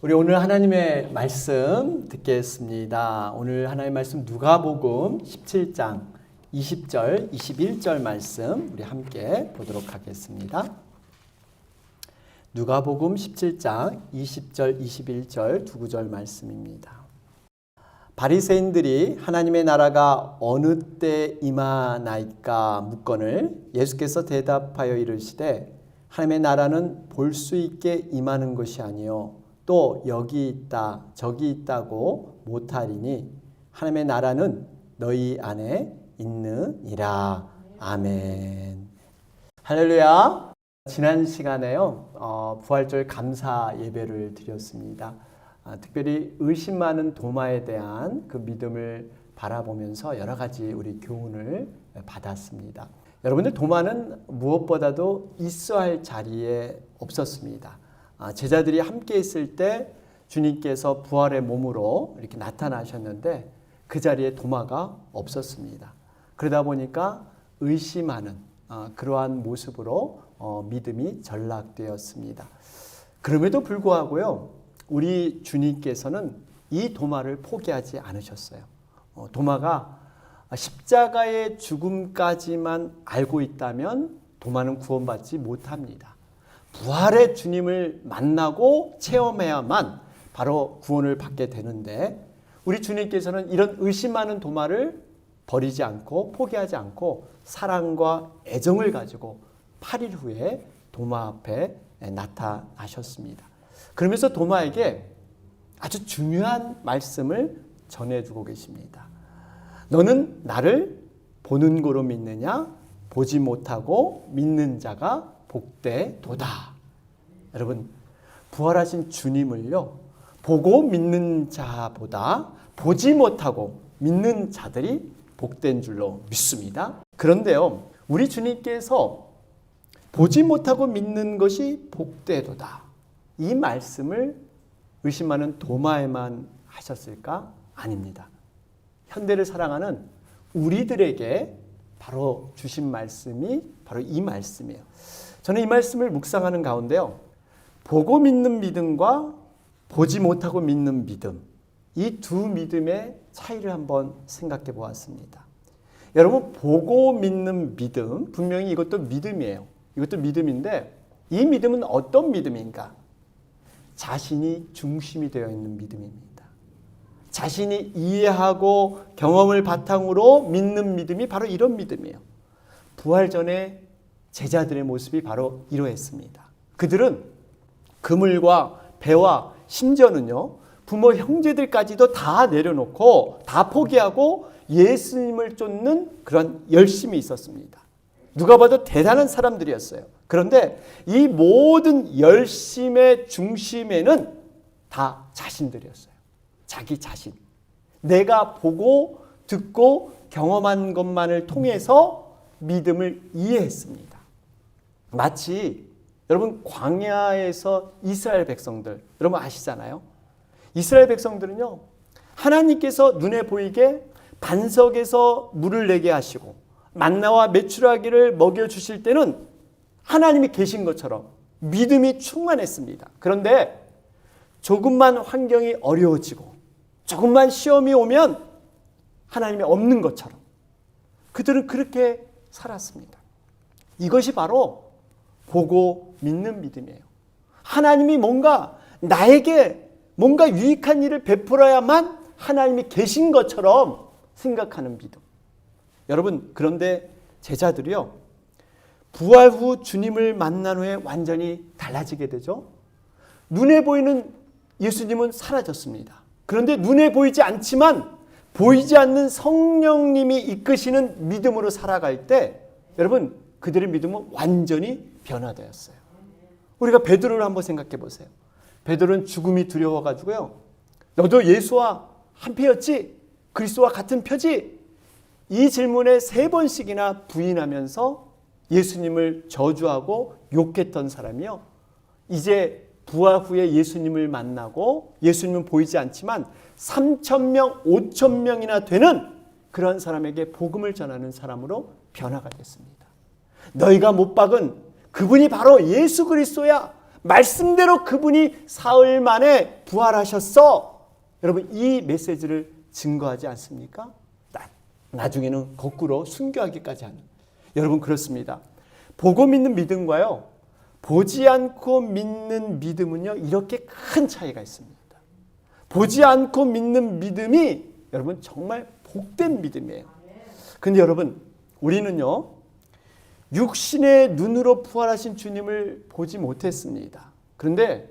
우리 오늘 하나님의 말씀 듣겠습니다. 오늘 하나님의 말씀 누가복음 17장 20절, 21절 말씀 우리 함께 보도록 하겠습니다. 누가복음 17장 20절, 21절 두 구절 말씀입니다. 바리새인들이 하나님의 나라가 어느 때 임하나이까 묻거늘 예수께서 대답하여 이르시되 하나님의 나라는 볼 수 있게 임하는 것이 아니요 또 여기 있다 저기 있다고 못하리니 하나님의 나라는 너희 안에 있느니라. 아멘. 할렐루야. 지난 시간에요 부활절 감사 예배를 드렸습니다. 특별히 의심 많은 도마에 대한 그 믿음을 바라보면서 여러 가지 우리 교훈을 받았습니다. 여러분들, 도마는 무엇보다도 있어야 할 자리에 없었습니다. 제자들이 함께 있을 때 주님께서 부활의 몸으로 이렇게 나타나셨는데 그 자리에 도마가 없었습니다. 그러다 보니까 의심하는 그러한 모습으로 믿음이 전락되었습니다. 그럼에도 불구하고요, 우리 주님께서는 이 도마를 포기하지 않으셨어요. 도마가 십자가의 죽음까지만 알고 있다면 도마는 구원받지 못합니다. 부활의 주님을 만나고 체험해야만 바로 구원을 받게 되는데, 우리 주님께서는 이런 의심 많은 도마를 버리지 않고 포기하지 않고 사랑과 애정을 가지고 8일 후에 도마 앞에 나타나셨습니다. 그러면서 도마에게 아주 중요한 말씀을 전해주고 계십니다. 너는 나를 보는 고로 믿느냐? 보지 못하고 믿는 자가 복되도다. 여러분, 부활하신 주님을요, 보고 믿는 자보다 보지 못하고 믿는 자들이 복된 줄로 믿습니다. 그런데요, 우리 주님께서 보지 못하고 믿는 것이 복되도다, 이 말씀을 의심 많은 도마에만 하셨을까? 아닙니다. 현대를 사랑하는 우리들에게 바로 주신 말씀이 바로 이 말씀이에요. 저는 이 말씀을 묵상하는 가운데요, 보고 믿는 믿음과 보지 못하고 믿는 믿음, 이 두 믿음의 차이를 한번 생각해 보았습니다. 여러분, 보고 믿는 믿음, 분명히 이것도 믿음이에요. 이것도 믿음인데, 이 믿음은 어떤 믿음인가? 자신이 중심이 되어 있는 믿음입니다. 자신이 이해하고 경험을 바탕으로 믿는 믿음이 바로 이런 믿음이에요. 부활 전에 제자들의 모습이 바로 이러했습니다. 그들은 그물과 배와 심지어는요, 부모 형제들까지도 다 내려놓고 다 포기하고 예수님을 쫓는 그런 열심이 있었습니다. 누가 봐도 대단한 사람들이었어요. 그런데 이 모든 열심의 중심에는 다 자신들이었어요. 자기 자신. 내가 보고 듣고 경험한 것만을 통해서 믿음을 이해했습니다. 마치 여러분, 광야에서 이스라엘 백성들, 여러분 아시잖아요? 이스라엘 백성들은요, 하나님께서 눈에 보이게 반석에서 물을 내게 하시고 만나와 메추라기를 먹여주실 때는 하나님이 계신 것처럼 믿음이 충만했습니다. 그런데 조금만 환경이 어려워지고 조금만 시험이 오면 하나님이 없는 것처럼 그들은 그렇게 살았습니다. 이것이 바로 보고 믿는 믿음이에요. 하나님이 나에게 뭔가 유익한 일을 베풀어야만 하나님이 계신 것처럼 생각하는 믿음. 여러분, 그런데 제자들이요, 부활 후 주님을 만난 후에 완전히 달라지게 되죠. 눈에 보이는 예수님은 사라졌습니다. 그런데 눈에 보이지 않지만 보이지 않는 성령님이 이끄시는 믿음으로 살아갈 때 여러분, 그들의 믿음은 완전히 변화되었어요. 우리가 베드로를 한번 생각해 보세요. 베드로는 죽음이 두려워가지고요, 너도 예수와 한패였지? 그리스도와 같은 표지? 이 질문에 3번씩이나 부인하면서 예수님을 저주하고 욕했던 사람이요, 이제 부활 후에 예수님을 만나고 예수님은 보이지 않지만 3,000명, 5,000명이나 되는 그런 사람에게 복음을 전하는 사람으로 변화가 됐습니다. 너희가 못 박은 그분이 바로 예수 그리스도야. 말씀대로 그분이 사흘 만에 부활하셨어. 여러분 이 메시지를 증거하지 않습니까? 나중에는 거꾸로 순교하기까지 하는. 여러분 그렇습니다. 보고 믿는 믿음과요, 보지 않고 믿는 믿음은요, 이렇게 큰 차이가 있습니다. 보지 않고 믿는 믿음이 여러분 정말 복된 믿음이에요. 근데 여러분 우리는요, 육신의 눈으로 부활하신 주님을 보지 못했습니다. 그런데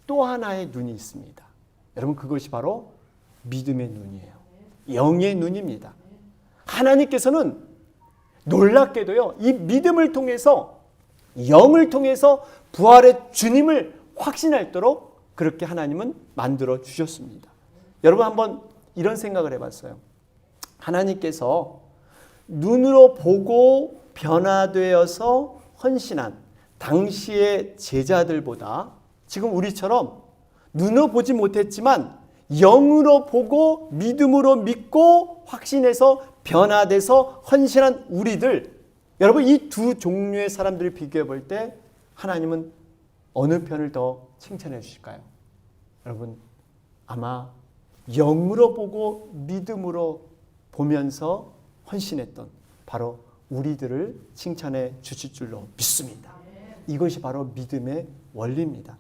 또 하나의 눈이 있습니다. 여러분 그것이 바로 믿음의 눈이에요. 영의 눈입니다. 하나님께서는 놀랍게도요, 이 믿음을 통해서, 영을 통해서 부활의 주님을 확신할도록 그렇게 하나님은 만들어 주셨습니다. 여러분 한번 이런 생각을 해봤어요. 하나님께서 눈으로 보고 변화되어서 헌신한 당시의 제자들보다 지금 우리처럼 눈으로 보지 못했지만 영으로 보고 믿음으로 믿고 확신해서 변화돼서 헌신한 우리들, 여러분 이 두 종류의 사람들을 비교해 볼 때 하나님은 어느 편을 더 칭찬해 주실까요? 여러분 아마 영으로 보고 믿음으로 보면서 헌신했던 바로 우리들을 칭찬해 주실 줄로 믿습니다. 이것이 바로 믿음의 원리입니다.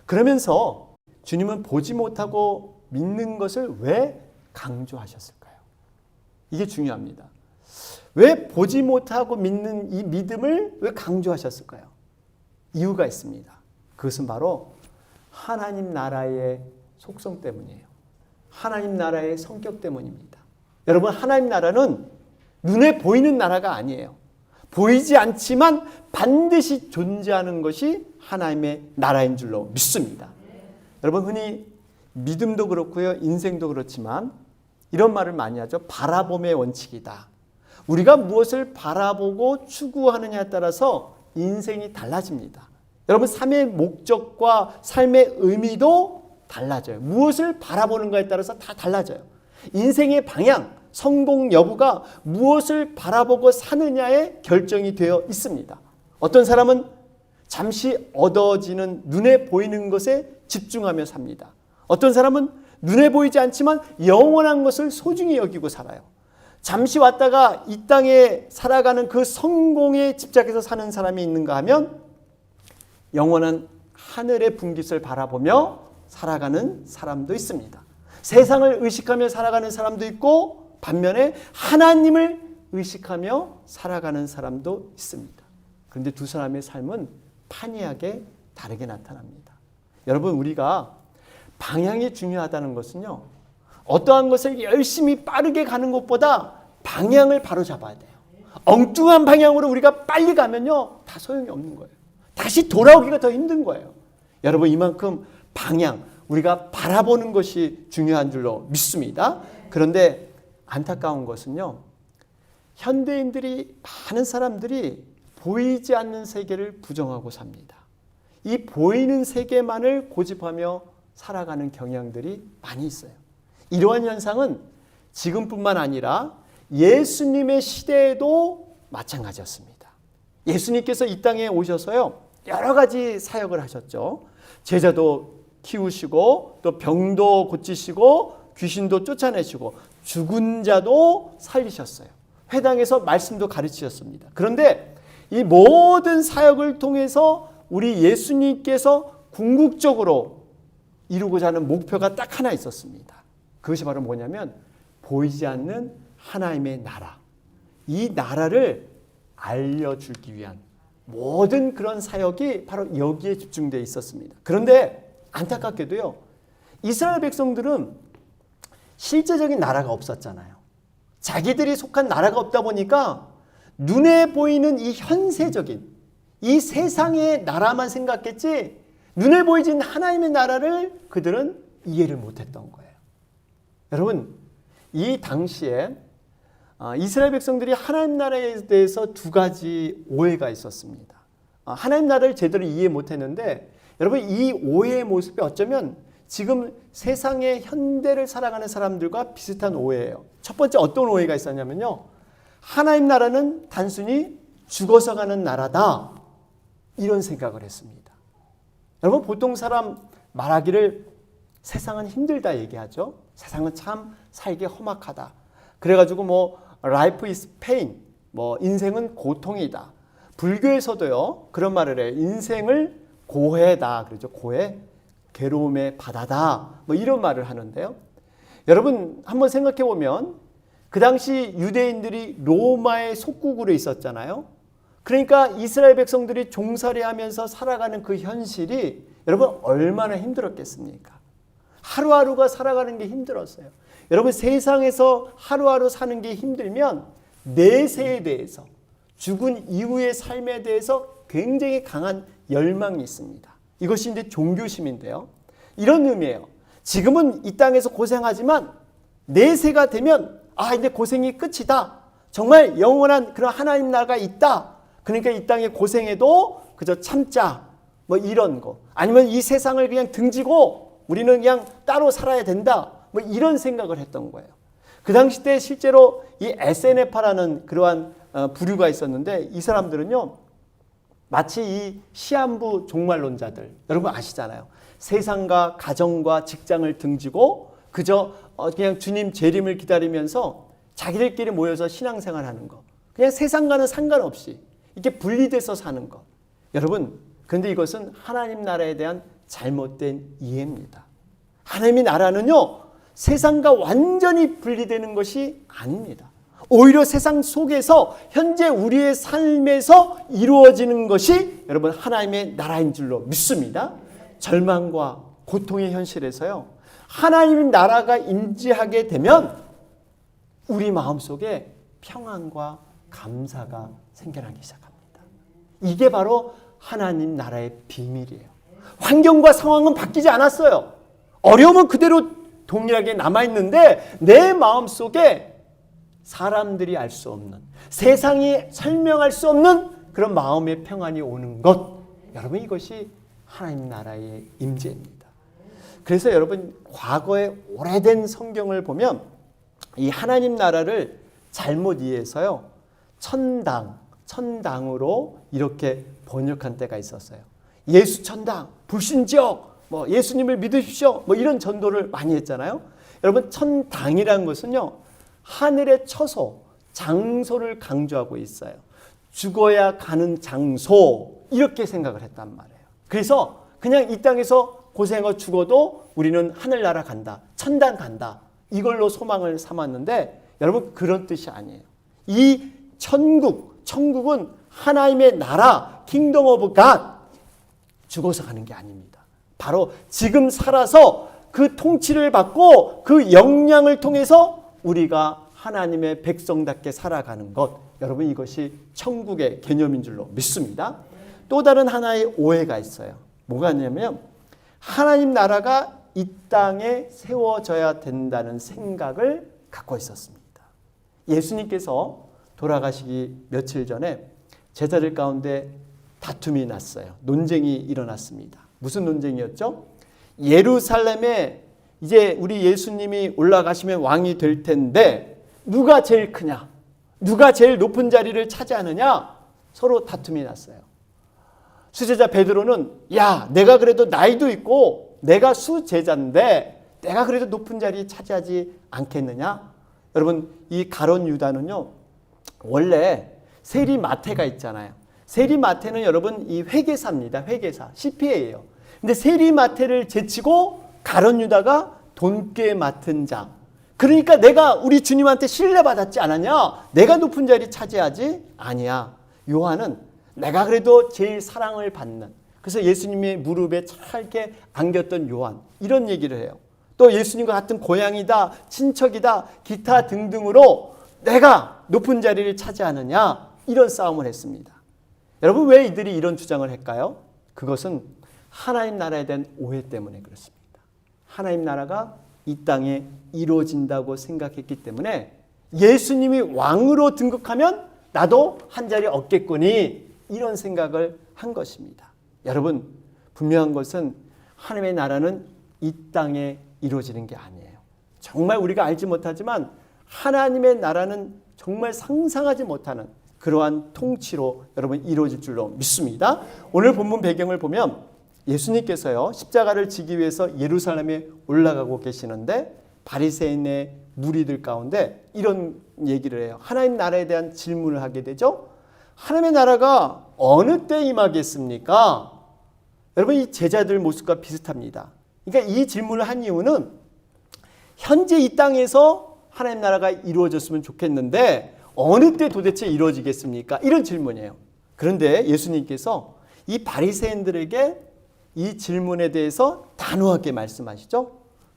그러면서 주님은 보지 못하고 믿는 것을 왜 강조하셨을까요? 이게 중요합니다. 왜 보지 못하고 믿는 이 믿음을 왜 강조하셨을까요? 이유가 있습니다. 그것은 바로 하나님 나라의 속성 때문이에요. 하나님 나라의 성격 때문입니다. 여러분 하나님 나라는 눈에 보이는 나라가 아니에요. 보이지 않지만 반드시 존재하는 것이 하나님의 나라인 줄로 믿습니다. 여러분 흔히 믿음도 그렇고요, 인생도 그렇지만 이런 말을 많이 하죠. 바라봄의 원칙이다. 우리가 무엇을 바라보고 추구하느냐에 따라서 인생이 달라집니다. 여러분 삶의 목적과 삶의 의미도 달라져요. 무엇을 바라보는가에 따라서 다 달라져요. 인생의 방향, 성공 여부가 무엇을 바라보고 사느냐에 결정이 되어 있습니다. 어떤 사람은 잠시 얻어지는 눈에 보이는 것에 집중하며 삽니다. 어떤 사람은 눈에 보이지 않지만 영원한 것을 소중히 여기고 살아요. 잠시 왔다가 이 땅에 살아가는 그 성공에 집착해서 사는 사람이 있는가 하면 영원한 하늘의 분깃을 바라보며 살아가는 사람도 있습니다. 세상을 의식하며 살아가는 사람도 있고 반면에 하나님을 의식하며 살아가는 사람도 있습니다. 그런데 두 사람의 삶은 판이하게 다르게 나타납니다. 여러분 우리가 방향이 중요하다는 것은요, 어떠한 것을 열심히 빠르게 가는 것보다 방향을 바로 잡아야 돼요. 엉뚱한 방향으로 우리가 빨리 가면요 다 소용이 없는 거예요. 다시 돌아오기가 더 힘든 거예요. 여러분 이만큼 방향, 우리가 바라보는 것이 중요한 줄로 믿습니다. 그런데 안타까운 것은요, 현대인들이, 많은 사람들이 보이지 않는 세계를 부정하고 삽니다. 이 보이는 세계만을 고집하며 살아가는 경향들이 많이 있어요. 이러한 현상은 지금뿐만 아니라 예수님의 시대에도 마찬가지였습니다. 예수님께서 이 땅에 오셔서요, 여러 가지 사역을 하셨죠. 제자도 키우시고 또 병도 고치시고 귀신도 쫓아내시고 죽은 자도 살리셨어요. 회당에서 말씀도 가르치셨습니다. 그런데 이 모든 사역을 통해서 우리 예수님께서 궁극적으로 이루고자 하는 목표가 딱 하나 있었습니다. 그것이 바로 뭐냐면 보이지 않는 하나님의 나라, 이 나라를 알려주기 위한 모든 그런 사역이 바로 여기에 집중되어 있었습니다. 그런데 안타깝게도요, 이스라엘 백성들은 실제적인 나라가 없었잖아요. 자기들이 속한 나라가 없다 보니까 눈에 보이는 이 현세적인 이 세상의 나라만 생각했지 눈에 보이지 않는 하나님의 나라를 그들은 이해를 못했던 거예요. 여러분 이 당시에 이스라엘 백성들이 하나님 나라에 대해서 두 가지 오해가 있었습니다. 하나님 나라를 제대로 이해 못했는데 여러분 이 오해의 모습이 어쩌면 지금 세상의 현대를 살아가는 사람들과 비슷한 오해예요. 첫 번째 어떤 오해가 있었냐면요, 하나님 나라는 단순히 죽어서 가는 나라다, 이런 생각을 했습니다. 여러분 보통 사람 말하기를 세상은 힘들다 얘기하죠. 세상은 참 살기 험악하다. 그래가지고 뭐 life is pain, 뭐 인생은 고통이다. 불교에서도요 그런 말을 해요. 인생을 고해다. 그러죠. 고해, 괴로움의 바다다. 뭐 이런 말을 하는데요. 여러분 한번 생각해 보면 그 당시 유대인들이 로마의 속국으로 있었잖아요. 그러니까 이스라엘 백성들이 종살이하면서 살아가는 그 현실이 여러분 얼마나 힘들었겠습니까? 하루하루가 살아가는 게 힘들었어요. 여러분 세상에서 하루하루 사는 게 힘들면 내세에 대해서, 죽은 이후의 삶에 대해서 굉장히 강한 열망이 있습니다. 이것이 이제 종교심인데요. 이런 의미예요. 지금은 이 땅에서 고생하지만 내세가 되면 이제 고생이 끝이다. 정말 영원한 그런 하나님 나라가 있다. 그러니까 이 땅에 고생해도 그저 참자. 뭐 이런 거. 아니면 이 세상을 그냥 등지고 우리는 그냥 따로 살아야 된다. 뭐 이런 생각을 했던 거예요. 그 당시 때 실제로 이 에세네파라는 그러한 부류가 있었는데 이 사람들은요. 마치 이 시한부 종말론자들. 여러분 아시잖아요. 세상과 가정과 직장을 등지고 그저 그냥 주님 재림을 기다리면서 자기들끼리 모여서 신앙생활하는 거. 그냥 세상과는 상관없이 이렇게 분리돼서 사는 것. 여러분, 그런데 이것은 하나님 나라에 대한 잘못된 이해입니다. 하나님의 나라는요, 세상과 완전히 분리되는 것이 아닙니다. 오히려 세상 속에서 현재 우리의 삶에서 이루어지는 것이 여러분 하나님의 나라인 줄로 믿습니다. 절망과 고통의 현실에서요, 하나님의 나라가 임재하게 되면 우리 마음속에 평안과 감사가 생겨나기 시작합니다. 이게 바로 하나님 나라의 비밀이에요. 환경과 상황은 바뀌지 않았어요. 어려움은 그대로 동일하게 남아있는데 내 마음속에 사람들이 알 수 없는, 세상이 설명할 수 없는 그런 마음의 평안이 오는 것. 여러분 이것이 하나님 나라의 임재입니다. 그래서 여러분 과거의 오래된 성경을 보면 이 하나님 나라를 잘못 이해해서요. 천당으로 이렇게 번역한 때가 있었어요. 예수 천당, 불신지역, 뭐 예수님을 믿으십시오. 뭐 이런 전도를 많이 했잖아요. 여러분 천당이라는 것은요. 하늘의 처소, 장소를 강조하고 있어요. 죽어야 가는 장소 이렇게 생각을 했단 말이에요. 그래서 그냥 이 땅에서 고생하고 죽어도 우리는 하늘나라 간다. 천당 간다. 이걸로 소망을 삼았는데 여러분 그런 뜻이 아니에요. 이 천국은 하나님의 나라, 킹덤 오브 갓, 죽어서 가는 게 아닙니다. 바로 지금 살아서 그 통치를 받고 그 역량을 통해서 우리가 하나님의 백성답게 살아가는 것. 여러분 이것이 천국의 개념인 줄로 믿습니다. 또 다른 하나의 오해가 있어요. 뭐가 있냐면 하나님 나라가 이 땅에 세워져야 된다는 생각을 갖고 있었습니다. 예수님께서 돌아가시기 며칠 전에 제자들 가운데 다툼이 났어요. 논쟁이 일어났습니다. 무슨 논쟁이었죠? 예루살렘에 이제 우리 예수님이 올라가시면 왕이 될 텐데 누가 제일 크냐? 누가 제일 높은 자리를 차지하느냐? 서로 다툼이 났어요. 수제자 베드로는 내가 그래도 나이도 있고 내가 수제자인데 내가 그래도 높은 자리 차지하지 않겠느냐? 여러분 이 가룟 유다는요. 원래 세리마태가 있잖아요. 세리마태는 여러분 이 회계사입니다. 회계사. CPA예요. 근데 세리마태를 제치고 가룟 유다가 돈꽤 맡은 자. 그러니까 내가 우리 주님한테 신뢰받았지 않았냐? 내가 높은 자리 차지하지 아니야. 요한은 내가 그래도 제일 사랑을 받는, 그래서 예수님의 무릎에 찰게 안겼던 요한, 이런 얘기를 해요. 또 예수님과 같은 고향이다, 친척이다, 기타 등등으로 내가 높은 자리를 차지하느냐, 이런 싸움을 했습니다. 여러분 왜 이들이 이런 주장을 할까요? 그것은 하나님 나라에 대한 오해 때문에 그렇습니다. 하나님 나라가 이 땅에 이루어진다고 생각했기 때문에 예수님이 왕으로 등극하면 나도 한 자리 얻겠거니, 이런 생각을 한 것입니다. 여러분 분명한 것은 하나님의 나라는 이 땅에 이루어지는 게 아니에요. 정말 우리가 알지 못하지만 하나님의 나라는 정말 상상하지 못하는 그러한 통치로 여러분 이루어질 줄로 믿습니다. 오늘 본문 배경을 보면 예수님께서요, 십자가를 지기 위해서 예루살렘에 올라가고 계시는데 바리새인의 무리들 가운데 이런 얘기를 해요. 하나님 나라에 대한 질문을 하게 되죠. 하나님의 나라가 어느 때 임하겠습니까? 여러분, 이 제자들 모습과 비슷합니다. 그러니까 이 질문을 한 이유는 현재 이 땅에서 하나님 나라가 이루어졌으면 좋겠는데 어느 때 도대체 이루어지겠습니까? 이런 질문이에요. 그런데 예수님께서 이 바리새인들에게 이 질문에 대해서 단호하게 말씀하시죠.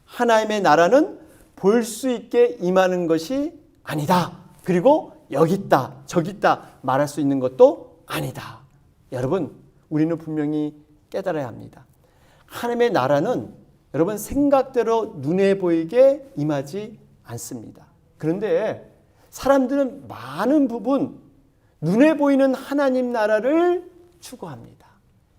하나님의 나라는 볼 수 있게 임하는 것이 아니다. 그리고 여기 있다, 저기 있다 말할 수 있는 것도 아니다. 여러분, 우리는 분명히 깨달아야 합니다. 하나님의 나라는 여러분 생각대로 눈에 보이게 임하지 않습니다. 그런데 사람들은 많은 부분 눈에 보이는 하나님 나라를 추구합니다.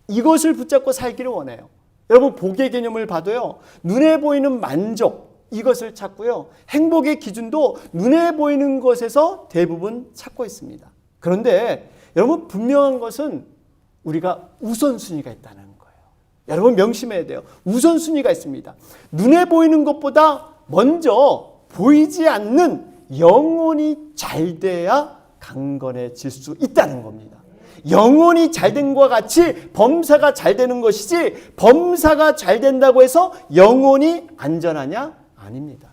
이것을 붙잡고 살기를 원해요. 여러분, 복의 개념을 봐도요, 눈에 보이는 만족, 이것을 찾고요, 행복의 기준도 눈에 보이는 것에서 대부분 찾고 있습니다. 그런데 여러분, 분명한 것은 우리가 우선순위가 있다는 거예요. 여러분, 명심해야 돼요. 우선순위가 있습니다. 눈에 보이는 것보다 먼저 보이지 않는 영혼이 잘 돼야 강건해질 수 있다는 겁니다. 영혼이 잘된 것과 같이 범사가 잘 되는 것이지, 범사가 잘 된다고 해서 영혼이 안전하냐? 아닙니다.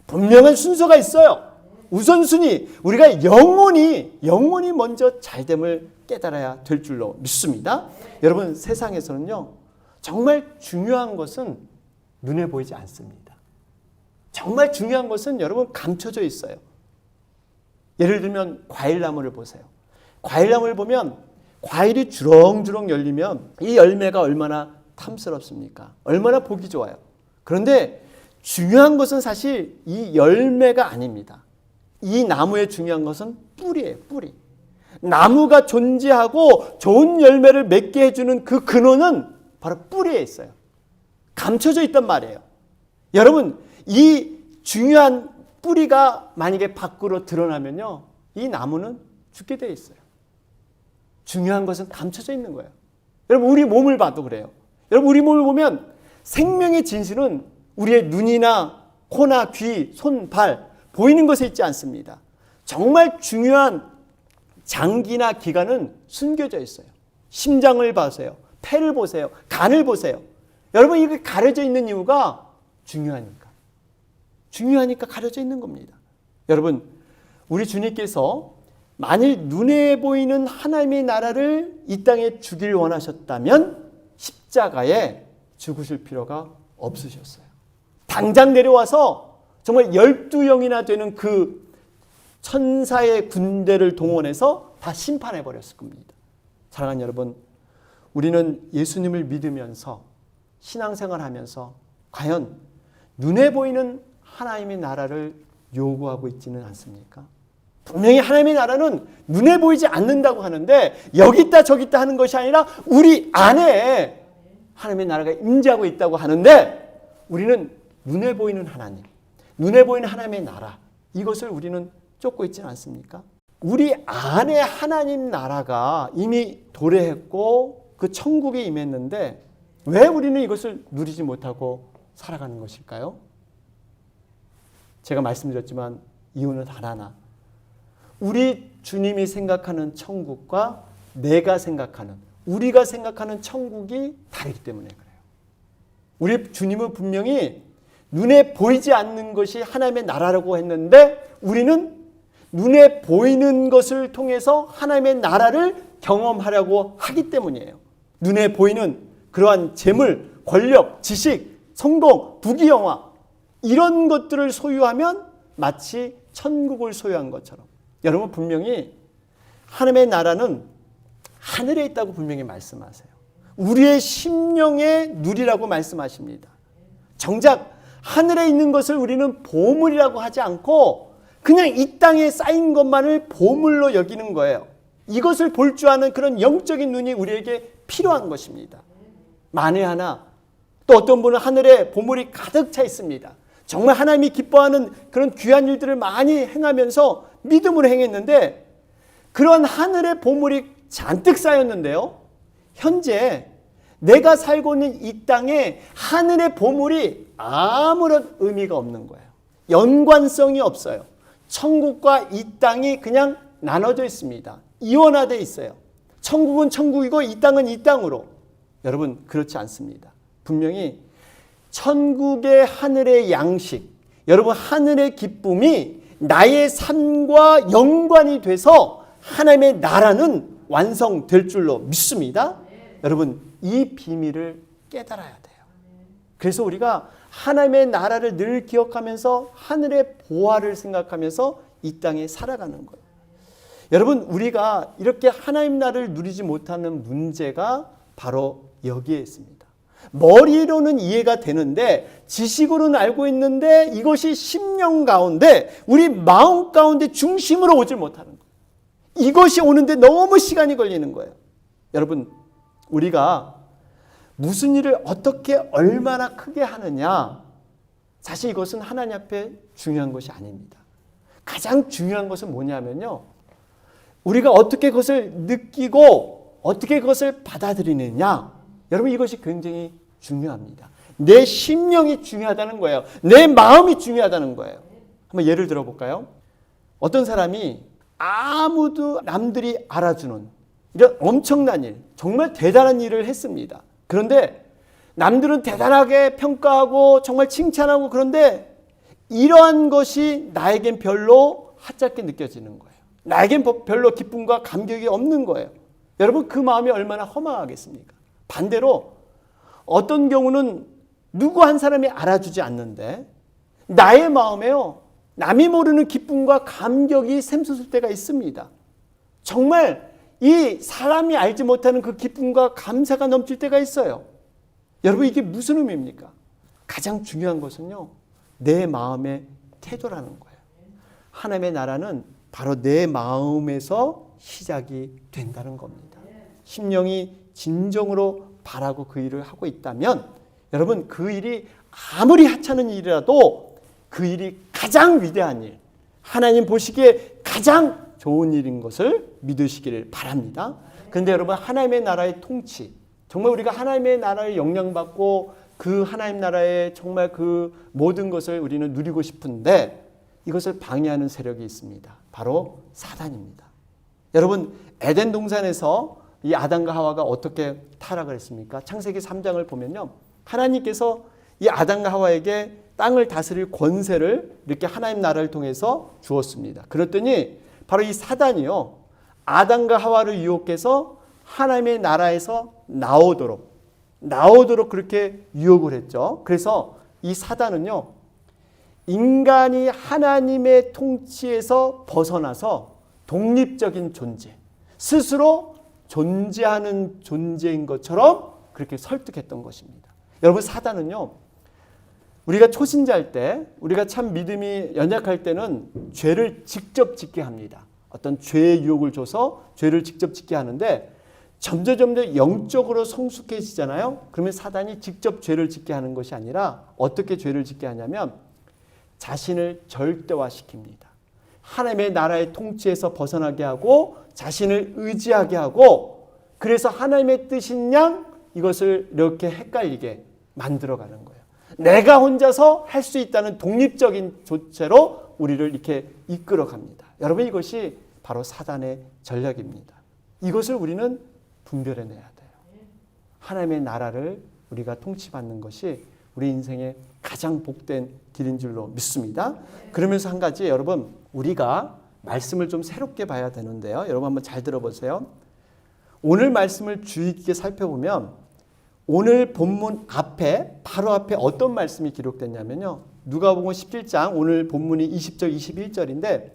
분명한 순서가 있어요. 우선순위, 우리가 영혼이 먼저 잘됨을 깨달아야 될 줄로 믿습니다. 여러분, 세상에서는요, 정말 중요한 것은 눈에 보이지 않습니다. 정말 중요한 것은 여러분 감춰져 있어요. 예를 들면 과일나무를 보세요. 과일나무를 보면 과일이 주렁주렁 열리면 이 열매가 얼마나 탐스럽습니까? 얼마나 보기 좋아요. 그런데 중요한 것은 사실 이 열매가 아닙니다. 이 나무의 중요한 것은 뿌리예요. 뿌리. 나무가 존재하고 좋은 열매를 맺게 해주는 그 근원은 바로 뿌리에 있어요. 감춰져 있단 말이에요. 여러분, 이 중요한 뿌리가 만약에 밖으로 드러나면요, 이 나무는 죽게 되어 있어요. 중요한 것은 감춰져 있는 거예요. 여러분, 우리 몸을 봐도 그래요. 여러분, 우리 몸을 보면 생명의 진실은 우리의 눈이나 코나 귀, 손, 발 보이는 것에 있지 않습니다. 정말 중요한 장기나 기관은 숨겨져 있어요. 심장을 보세요. 폐를 보세요. 간을 보세요. 여러분, 이게 가려져 있는 이유가 중요하니까 가려져 있는 겁니다. 여러분, 우리 주님께서 만일 눈에 보이는 하나님의 나라를 이 땅에 주길 원하셨다면 십자가에 죽으실 필요가 없으셨어요. 당장 내려와서 정말 12영이나 되는 그 천사의 군대를 동원해서 다 심판해 버렸을 겁니다. 사랑하는 여러분, 우리는 예수님을 믿으면서 신앙생활하면서 과연 눈에 보이는 하나님의 나라를 요구하고 있지는 않습니까? 분명히 하나님의 나라는 눈에 보이지 않는다고 하는데 여기 있다 저기 있다 하는 것이 아니라 우리 안에 하나님의 나라가 임재하고 있다고 하는데, 우리는 눈에 보이는 하나님, 눈에 보이는 하나님의 나라, 이것을 우리는 쫓고 있지는 않습니까? 우리 안에 하나님 나라가 이미 도래했고 그 천국에 임했는데 왜 우리는 이것을 누리지 못하고 살아가는 것일까요? 제가 말씀드렸지만 이유는 하나. 우리 주님이 생각하는 천국과 내가 생각하는, 우리가 생각하는 천국이 다르기 때문에 그래요. 우리 주님은 분명히 눈에 보이지 않는 것이 하나님의 나라라고 했는데 우리는 눈에 보이는 것을 통해서 하나님의 나라를 경험하려고 하기 때문이에요. 눈에 보이는 그러한 재물, 권력, 지식, 성공, 부귀영화, 이런 것들을 소유하면 마치 천국을 소유한 것처럼. 여러분, 분명히 하나님의 나라는 하늘에 있다고 분명히 말씀하세요. 우리의 심령의 누리라고 말씀하십니다. 정작 하늘에 있는 것을 우리는 보물이라고 하지 않고 그냥 이 땅에 쌓인 것만을 보물로 여기는 거예요. 이것을 볼 줄 아는 그런 영적인 눈이 우리에게 필요한 것입니다. 만에 하나, 또 어떤 분은 하늘에 보물이 가득 차 있습니다. 정말 하나님이 기뻐하는 그런 귀한 일들을 많이 행하면서 믿음으로 행했는데 그런 하늘의 보물이 잔뜩 쌓였는데요, 현재 내가 살고 있는 이 땅에 하늘의 보물이 아무런 의미가 없는 거예요. 연관성이 없어요. 천국과 이 땅이 그냥 나눠져 있습니다. 이원화되어 있어요. 천국은 천국이고 이 땅은 이 땅으로. 여러분 그렇지 않습니다. 분명히 천국의 하늘의 양식, 여러분 하늘의 기쁨이 나의 삶과 연관이 돼서 하나님의 나라는 완성될 줄로 믿습니다. 여러분 이 비밀을 깨달아야 돼요. 그래서 우리가 하나님의 나라를 늘 기억하면서 하늘의 보화를 생각하면서 이 땅에 살아가는 거예요. 여러분 우리가 이렇게 하나님 나라를 누리지 못하는 문제가 바로 여기에 있습니다. 머리로는 이해가 되는데 지식으로는 알고 있는데 이것이 심령 가운데 우리 마음 가운데 중심으로 오질 못하는 거예요. 이것이 오는데 너무 시간이 걸리는 거예요. 여러분 우리가 무슨 일을 어떻게 얼마나 크게 하느냐, 사실 이것은 하나님 앞에 중요한 것이 아닙니다. 가장 중요한 것은 뭐냐면요, 우리가 어떻게 그것을 느끼고 어떻게 그것을 받아들이느냐, 여러분 이것이 굉장히 중요합니다. 내 심령이 중요하다는 거예요. 내 마음이 중요하다는 거예요. 한번 예를 들어볼까요? 어떤 사람이 아무도 남들이 알아주는 이런 엄청난 일, 정말 대단한 일을 했습니다. 그런데 남들은 대단하게 평가하고 정말 칭찬하고, 그런데 이러한 것이 나에겐 별로 하찮게 느껴지는 거예요. 나에겐 별로 기쁨과 감격이 없는 거예요. 여러분 그 마음이 얼마나 허망하겠습니까? 반대로 어떤 경우는 누구 한 사람이 알아주지 않는데 나의 마음에요, 남이 모르는 기쁨과 감격이 샘솟을 때가 있습니다. 정말 이 사람이 알지 못하는 그 기쁨과 감사가 넘칠 때가 있어요. 여러분 이게 무슨 의미입니까? 가장 중요한 것은요, 내 마음의 태도라는 거예요. 하나님의 나라는 바로 내 마음에서 시작이 된다는 겁니다. 심령이 진정으로 바라고 그 일을 하고 있다면 여러분 그 일이 아무리 하찮은 일이라도 그 일이 가장 위대한 일, 하나님 보시기에 가장 좋은 일인 것을 믿으시기를 바랍니다. 그런데 여러분 하나님의 나라의 통치, 정말 우리가 하나님의 나라를 영향받고 그 하나님 나라의 정말 그 모든 것을 우리는 누리고 싶은데 이것을 방해하는 세력이 있습니다. 바로 사단입니다. 여러분 에덴 동산에서 이 아담과 하와가 어떻게 타락을 했습니까? 창세기 3장을 보면요, 하나님께서 이 아담과 하와에게 땅을 다스릴 권세를 이렇게 하나님 나라를 통해서 주었습니다. 그랬더니 바로 이 사단이요, 아담과 하와를 유혹해서 하나님의 나라에서 나오도록 그렇게 유혹을 했죠. 그래서 이 사단은요, 인간이 하나님의 통치에서 벗어나서 독립적인 존재, 스스로 존재하는 존재인 것처럼 그렇게 설득했던 것입니다. 여러분 사단은요, 우리가 초신자일 때, 우리가 참 믿음이 연약할 때는 죄를 직접 짓게 합니다. 어떤 죄의 유혹을 줘서 죄를 직접 짓게 하는데 점점 영적으로 성숙해지잖아요. 그러면 사단이 직접 죄를 짓게 하는 것이 아니라 어떻게 죄를 짓게 하냐면 자신을 절대화시킵니다. 하나님의 나라의 통치에서 벗어나게 하고 자신을 의지하게 하고, 그래서 하나님의 뜻인 양 이것을 이렇게 헷갈리게 만들어가는 거예요. 내가 혼자서 할 수 있다는 독립적인 조체로 우리를 이렇게 이끌어갑니다. 여러분 이것이 바로 사단의 전략입니다. 이것을 우리는 분별해내야 돼요. 하나님의 나라를 우리가 통치받는 것이 우리 인생의 가장 복된 길인 줄로 믿습니다. 그러면서 한 가지, 여러분 우리가 말씀을 좀 새롭게 봐야 되는데요. 여러분 한번 잘 들어보세요. 오늘 말씀을 주의 깊게 살펴보면 오늘 본문 앞에, 바로 앞에 어떤 말씀이 기록됐냐면요, 누가복음 17장 오늘 본문이 20절 21절인데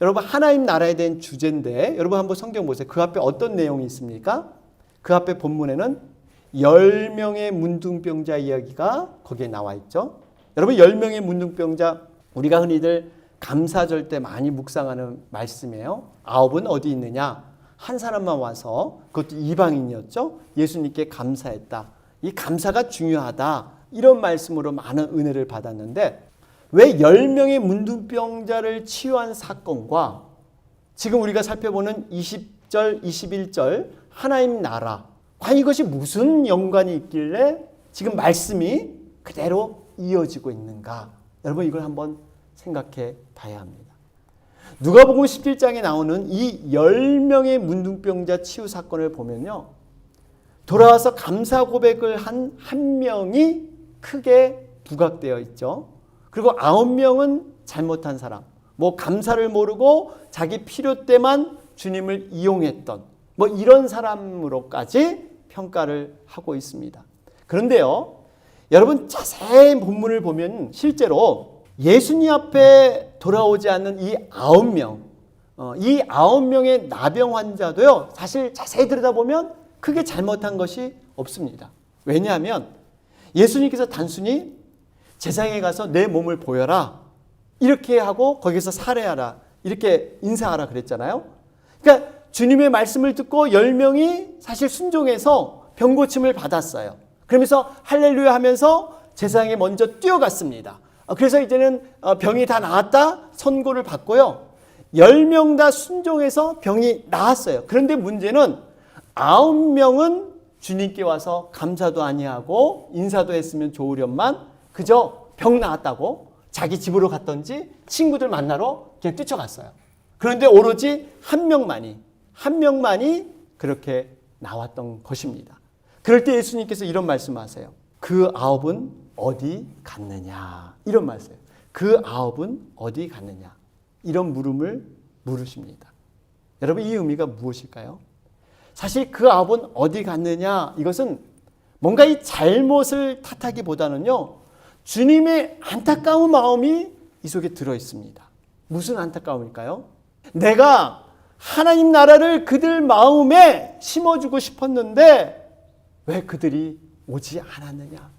여러분 하나님 나라에 대한 주제인데, 여러분 한번 성경 보세요. 그 앞에 어떤 내용이 있습니까? 그 앞에 본문에는 10명의 문둥병자 이야기가 거기에 나와 있죠. 여러분 10명의 문둥병자, 우리가 흔히들 감사절 때 많이 묵상하는 말씀이에요. 9은 어디 있느냐? 한 사람만 와서, 그것도 이방인이었죠. 예수님께 감사했다. 이 감사가 중요하다. 이런 말씀으로 많은 은혜를 받았는데 왜 10명의 문둥병자를 치유한 사건과 지금 우리가 살펴보는 20절, 21절 하나님 나라, 과연 이것이 무슨 연관이 있길래 지금 말씀이 그대로 이어지고 있는가? 여러분 이걸 한번 생각해 봐야 합니다. 누가복음 17장에 나오는 이 10명의 문둥병자 치유 사건을 보면요. 돌아와서 감사 고백을 한 한 명이 크게 부각되어 있죠. 그리고 9명은 잘못한 사람, 뭐 감사를 모르고 자기 필요 때만 주님을 이용했던 뭐 이런 사람으로까지 평가를 하고 있습니다. 그런데요, 여러분 자세히 본문을 보면 실제로 예수님 앞에 돌아오지 않는 이 9명, 이 9명의 나병 환자도요, 사실 자세히 들여다보면 크게 잘못한 것이 없습니다. 왜냐하면 예수님께서 단순히 제사장에 가서 내 몸을 보여라 이렇게 하고 거기서 살해하라 이렇게 인사하라 그랬잖아요. 그러니까 주님의 말씀을 듣고 10명이 사실 순종해서 병고침을 받았어요. 그러면서 할렐루야 하면서 제사장에 먼저 뛰어갔습니다. 그래서 이제는 병이 다 나았다 선고를 받고요. 10명 다 순종해서 병이 나았어요. 그런데 문제는 9명은 주님께 와서 감사도 아니하고 인사도 했으면 좋으련만 그저 병 나았다고 자기 집으로 갔던지 친구들 만나러 그냥 뛰쳐갔어요. 그런데 오로지 한 명만이 그렇게 나왔던 것입니다. 그럴 때 예수님께서 이런 말씀하세요. 그 9은 어디 갔느냐? 이런 말씀이에요. 그 9은 어디 갔느냐? 이런 물음을 물으십니다. 여러분 이 의미가 무엇일까요? 사실 그 9은 어디 갔느냐? 이것은 뭔가 이 잘못을 탓하기보다는요. 주님의 안타까운 마음이 이 속에 들어 있습니다. 무슨 안타까움일까요? 내가 하나님 나라를 그들 마음에 심어주고 싶었는데 왜 그들이 오지 않았느냐?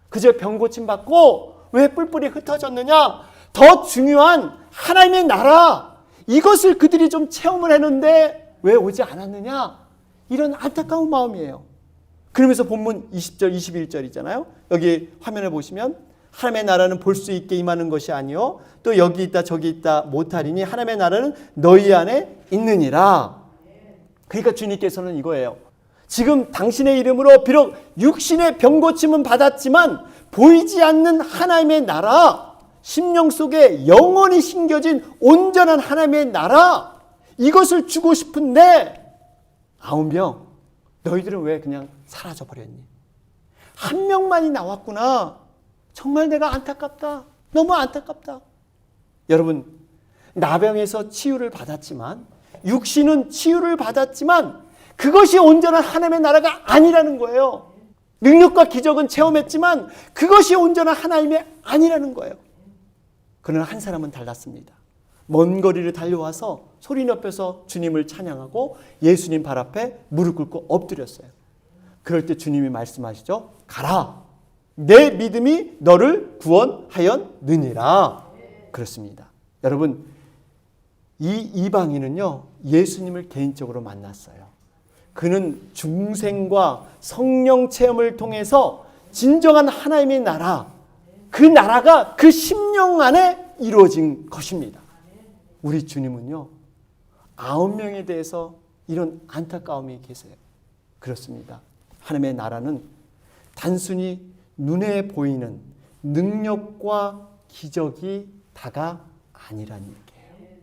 그저 병고침 받고 왜 뿔뿔이 흩어졌느냐? 더 중요한 하나님의 나라 이것을 그들이 좀 체험을 했는데 왜 오지 않았느냐? 이런 안타까운 마음이에요. 그러면서 본문 20절 21절이잖아요. 여기 화면을 보시면 하나님의 나라는 볼 수 있게 임하는 것이 아니요 또 여기 있다 저기 있다 못하리니 하나님의 나라는 너희 안에 있느니라. 그러니까 주님께서는 이거예요. 지금 당신의 이름으로 비록 육신의 병고침은 받았지만 보이지 않는 하나님의 나라, 심령 속에 영원히 심겨진 온전한 하나님의 나라 이것을 주고 싶은데 9명 너희들은 왜 그냥 사라져버렸니? 한 명만이 나왔구나. 정말 내가 안타깝다. 너무 안타깝다. 여러분 나병에서 치유를 받았지만 육신은 치유를 받았지만 그것이 온전한 하나님의 나라가 아니라는 거예요. 능력과 기적은 체험했지만 그것이 온전한 하나님의 아니라는 거예요. 그러나 한 사람은 달랐습니다. 먼 거리를 달려와서 소리 높여서 주님을 찬양하고 예수님 발 앞에 무릎 꿇고 엎드렸어요. 그럴 때 주님이 말씀하시죠. 가라. 내 믿음이 너를 구원하였느니라. 그렇습니다. 여러분 이 이방인은요 예수님을 개인적으로 만났어요. 그는 중생과 성령 체험을 통해서 진정한 하나님의 나라, 그 나라가 그 심령 안에 이루어진 것입니다. 우리 주님은요 9명에 대해서 이런 안타까움이 계세요. 그렇습니다. 하나님의 나라는 단순히 눈에 보이는 능력과 기적이 다가 아니라는 얘기예요.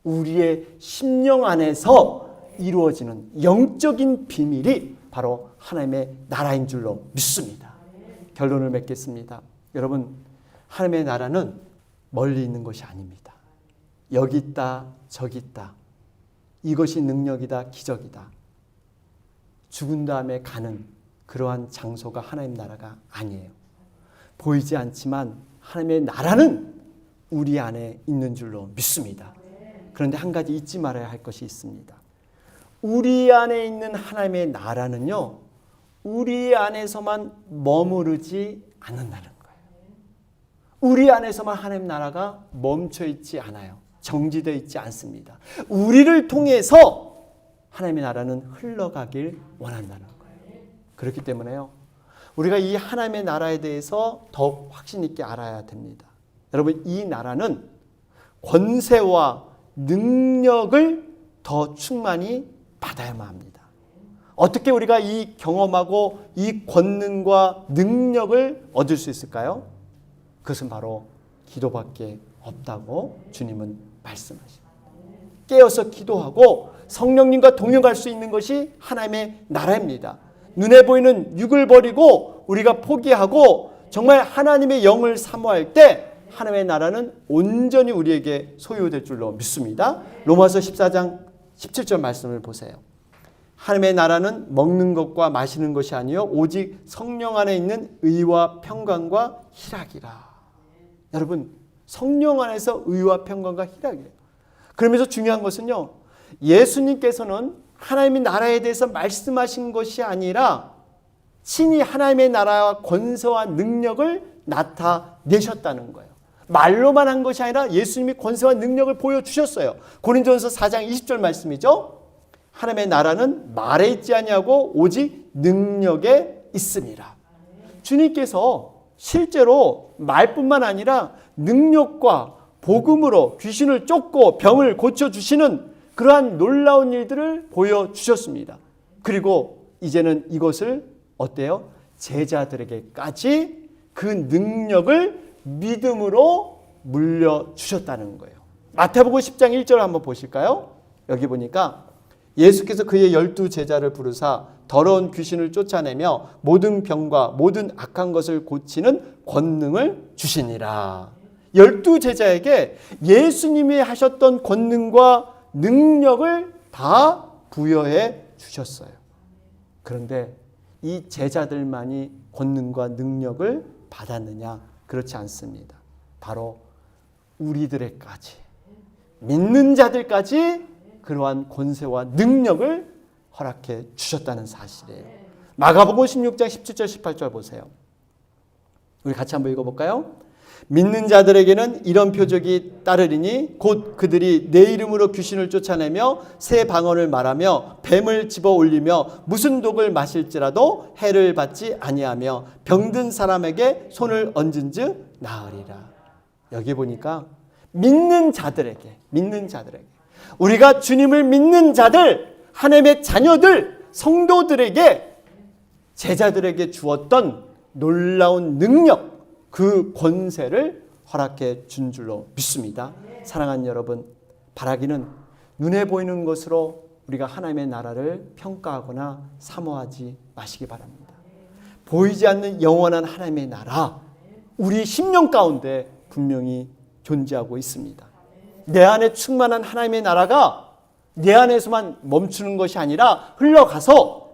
우리의 심령 안에서 이루어지는 영적인 비밀이 바로 하나님의 나라인 줄로 믿습니다. 결론을 맺겠습니다. 여러분 하나님의 나라는 멀리 있는 것이 아닙니다. 여기 있다 저기 있다. 이것이 능력이다 기적이다. 죽은 다음에 가는 그러한 장소가 하나님 나라가 아니에요. 보이지 않지만 하나님의 나라는 우리 안에 있는 줄로 믿습니다. 그런데 한 가지 잊지 말아야 할 것이 있습니다. 우리 안에 있는 하나님의 나라는요 우리 안에서만 머무르지 않는다는 거예요. 우리 안에서만 하나님 나라가 멈춰 있지 않아요. 정지되어 있지 않습니다. 우리를 통해서 하나님의 나라는 흘러가길 원한다는 거예요. 그렇기 때문에요 우리가 이 하나님의 나라에 대해서 더욱 확신 있게 알아야 됩니다. 여러분 이 나라는 권세와 능력을 더 충만히 받아야만 합니다. 어떻게 우리가 이 경험하고 이 권능과 능력을 얻을 수 있을까요? 그것은 바로 기도밖에 없다고 주님은 말씀하십니다. 깨어서 기도하고 성령님과 동역할 수 있는 것이 하나님의 나라입니다. 눈에 보이는 육을 버리고 우리가 포기하고 정말 하나님의 영을 사모할 때 하나님의 나라는 온전히 우리에게 소유될 줄로 믿습니다. 로마서 14장 17절 말씀을 보세요. 하나님의 나라는 먹는 것과 마시는 것이 아니요 오직 성령 안에 있는 의와 평강과 희락이라. 여러분, 성령 안에서 의와 평강과 희락이에요. 그러면서 중요한 것은요, 예수님께서는 하나님의 나라에 대해서 말씀하신 것이 아니라 친히 하나님의 나라와 권세와 능력을 나타내셨다는 거예요. 말로만 한 것이 아니라 예수님이 권세와 능력을 보여주셨어요. 고린도전서 4장 20절 말씀이죠. 하나님의 나라는 말에 있지 아니하고 오직 능력에 있습니다. 주님께서 실제로 말뿐만 아니라 능력과 복음으로 귀신을 쫓고 병을 고쳐주시는 그러한 놀라운 일들을 보여주셨습니다. 그리고 이제는 이것을 어때요? 제자들에게까지 그 능력을 믿음으로 물려주셨다는 거예요. 마태복음 10장 1절 한번 보실까요? 여기 보니까 예수께서 그의 12 제자를 부르사 더러운 귀신을 쫓아내며 모든 병과 모든 악한 것을 고치는 권능을 주시니라. 12 제자에게 예수님이 하셨던 권능과 능력을 다 부여해 주셨어요. 그런데 이 제자들만이 권능과 능력을 받았느냐? 그렇지 않습니다. 바로 우리들에까지, 믿는 자들까지 그러한 권세와 능력을 허락해 주셨다는 사실이에요. 마가복음 16장 17절 18절 보세요. 우리 같이 한번 읽어볼까요? 믿는 자들에게는 이런 표적이 따르리니 곧 그들이 내 이름으로 귀신을 쫓아내며 새 방언을 말하며 뱀을 집어 올리며 무슨 독을 마실지라도 해를 받지 아니하며 병든 사람에게 손을 얹은즉 나으리라. 여기 보니까 믿는 자들에게 우리가 주님을 믿는 자들, 하나님의 자녀들, 성도들에게, 제자들에게 주었던 놀라운 능력, 그 권세를 허락해 준 줄로 믿습니다. 사랑하는 여러분, 바라기는 눈에 보이는 것으로 우리가 하나님의 나라를 평가하거나 사모하지 마시기 바랍니다. 보이지 않는 영원한 하나님의 나라, 우리 심령 가운데 분명히 존재하고 있습니다. 내 안에 충만한 하나님의 나라가 내 안에서만 멈추는 것이 아니라 흘러가서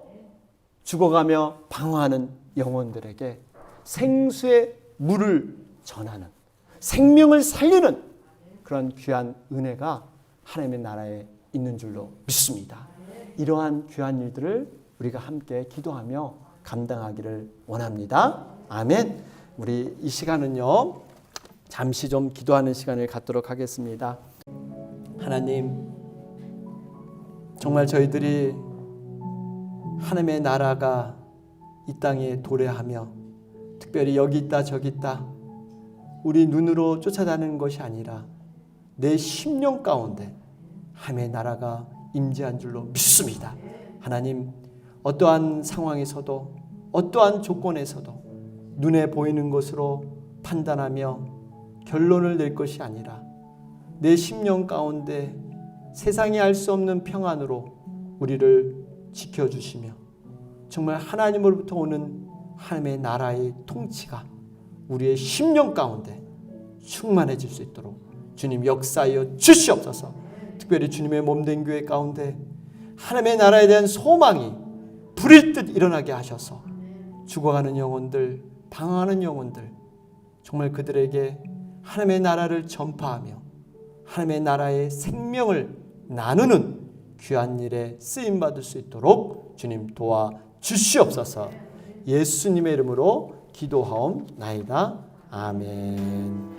죽어가며 방황하는 영혼들에게 생수의 물을 전하는, 생명을 살리는 그런 귀한 은혜가 하나님의 나라에 있는 줄로 믿습니다. 이러한 귀한 일들을 우리가 함께 기도하며 감당하기를 원합니다. 아멘. 우리 이 시간은요, 잠시 좀 기도하는 시간을 갖도록 하겠습니다. 하나님, 정말 저희들이 하나님의 나라가 이 땅에 도래하며 특별히 여기 있다 저기 있다 우리 눈으로 쫓아다니는 것이 아니라 내 심령 가운데 하나님의 나라가 임재한 줄로 믿습니다. 하나님, 어떠한 상황에서도 어떠한 조건에서도 눈에 보이는 것으로 판단하며 결론을 낼 것이 아니라 내 심령 가운데 세상이 알 수 없는 평안으로 우리를 지켜주시며 정말 하나님으로부터 오는 하나님의 나라의 통치가 우리의 심령 가운데 충만해질 수 있도록 주님 역사하여 주시옵소서. 특별히 주님의 몸된 교회 가운데 하나님의 나라에 대한 소망이 불일 듯 일어나게 하셔서 죽어가는 영혼들, 방황하는 영혼들, 정말 그들에게 하나님의 나라를 전파하며 하나님의 나라의 생명을 나누는 귀한 일에 쓰임받을 수 있도록 주님 도와주시옵소서. 예수님의 이름으로 기도하옵나이다. 아멘.